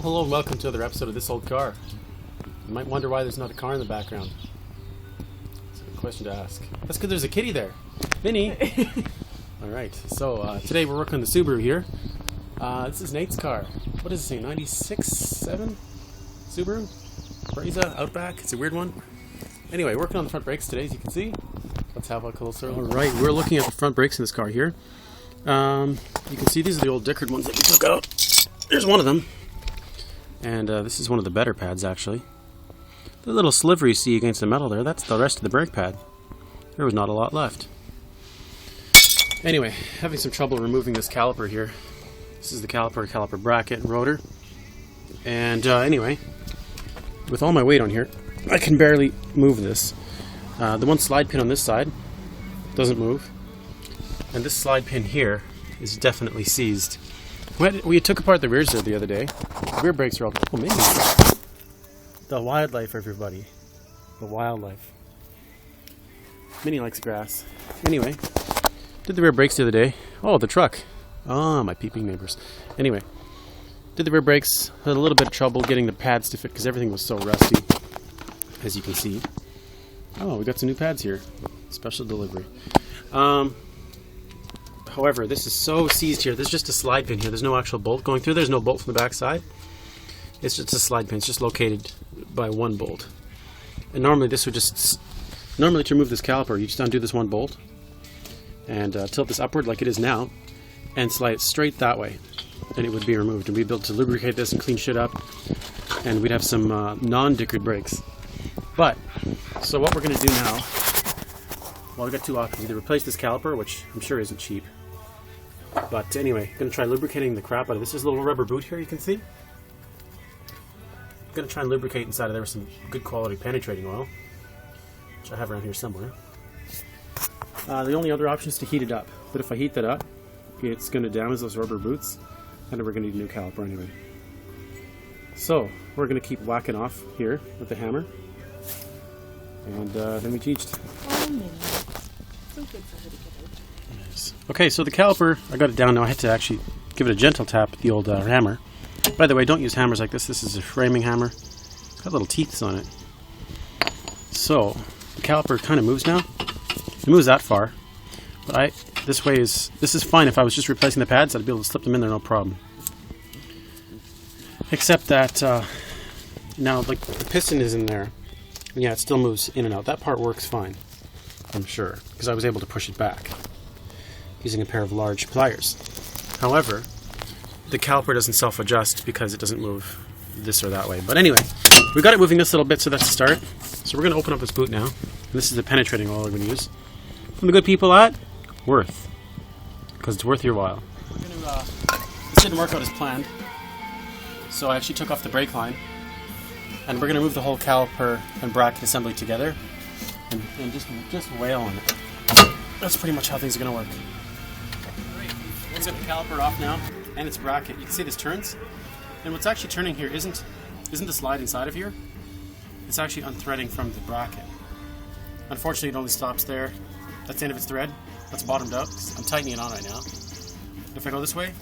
hello and welcome to another episode of This Old Car. You might wonder why there's not a car in the background. It's a good question to ask. That's because there's a kitty there. Vinny! Alright, so today we're working on the Subaru here. This is Nate's car. What does it say, 96.7? Subaru? Brezza? Outback? It's a weird one. Anyway, working on the front brakes today, as you can see. Let's have a closer look. Alright, we're looking at the front brakes in this car here. You can see these are the old Dickard ones that we took out. There's one of them. And this is one of the better pads, actually. The little sliver you see against the metal there, that's the rest of the brake pad. There was not a lot left. Anyway, having some trouble removing this caliper here. This is the caliper bracket and rotor. And anyway, with all my weight on here, I can barely move this. The one slide pin on this side doesn't move. And this slide pin here is definitely seized. We took apart the rears there the other day. The rear brakes are all... Oh, maybe. The wildlife, everybody. The wildlife. Minnie likes grass. Anyway, did the rear brakes the other day. Oh, the truck. Oh, my peeping neighbors. Anyway, did the rear brakes. Had a little bit of trouble getting the pads to fit because everything was so rusty, as you can see. Oh, we got some new pads here. Special delivery. However, this is so seized here. There's just a slide pin here. There's no actual bolt going through. There's no bolt from the back side. It's just a slide pin. It's just located by one bolt. And normally this would just... Normally to remove this caliper, you just undo this one bolt and tilt this upward like it is now and slide it straight that way. And it would be removed. And we'd be able to lubricate this and clean shit up. And we'd have some non-Dickard brakes. But, so what we're going to do now... Well, we've got two options. Either replace this caliper, which I'm sure isn't cheap. But anyway, I'm going to try lubricating the crap out of this. There's a little rubber boot here, you can see. I'm going to try and lubricate inside of there with some good quality penetrating oil, which I have around here somewhere. The only other option is to heat it up. But if I heat that up, it's going to damage those rubber boots, and then we're going to need a new caliper anyway. So, we're going to keep whacking off here with the hammer. And then we teached. Oh, Minnie. So good for her to get out. Nice. Okay, so the caliper, I got it down now. I had to actually give it a gentle tap with the old hammer. By the way, don't use hammers like this. This is a framing hammer. It's got little teeth on it. So, the caliper kind of moves now. It moves that far. But this is fine. If I was just replacing the pads, I'd be able to slip them in there no problem. Except that, now, like, the piston is in there. Yeah, it still moves in and out. That part works fine, I'm sure, because I was able to push it back using a pair of large pliers. However, the caliper doesn't self-adjust because it doesn't move this or that way. But anyway, we got it moving this little bit, so that's a start. So we're going to open up this boot now. And this is the penetrating oil we're going to use. From the good people at Worth, because it's worth your while. We're going to, this didn't work out as planned, so I actually took off the brake line. And we're going to move the whole caliper and bracket assembly together and just wail on it. That's pretty much how things are going to work. Alright, let's get the caliper off now and its bracket. You can see this turns. And what's actually turning here isn't the slide inside of here. It's actually unthreading from the bracket. Unfortunately, it only stops there. That's the end of its thread. That's bottomed out. I'm tightening it on right now. If I go this way,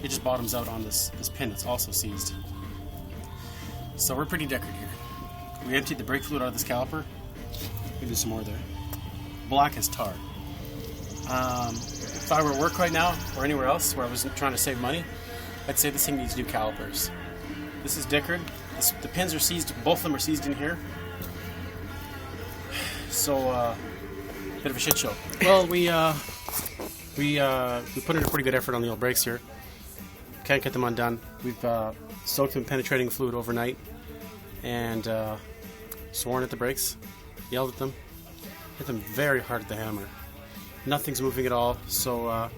it just bottoms out on this pin that's also seized. So we're pretty Dickard here. We emptied the brake fluid out of this caliper. We do some more there. Black as tar. If I were at work right now, or anywhere else where I was trying to save money, I'd say this thing needs new calipers. This is Dickard. The pins are seized. Both of them are seized in here. So, bit of a shit show. Well, we put in a pretty good effort on the old brakes here. Can't get them undone. We've soaked them in penetrating fluid overnight and sworn at the brakes, yelled at them, hit them very hard at the hammer. Nothing's moving at all, so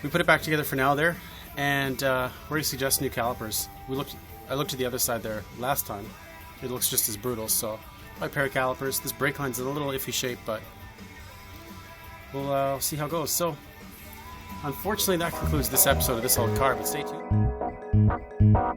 we put it back together for now there, and we're going to suggest new calipers. I looked at the other side there last time. It looks just as brutal, so a pair of calipers. This brake line's in a little iffy shape, but we'll see how it goes. So, unfortunately, that concludes this episode of This Old Car, but stay tuned.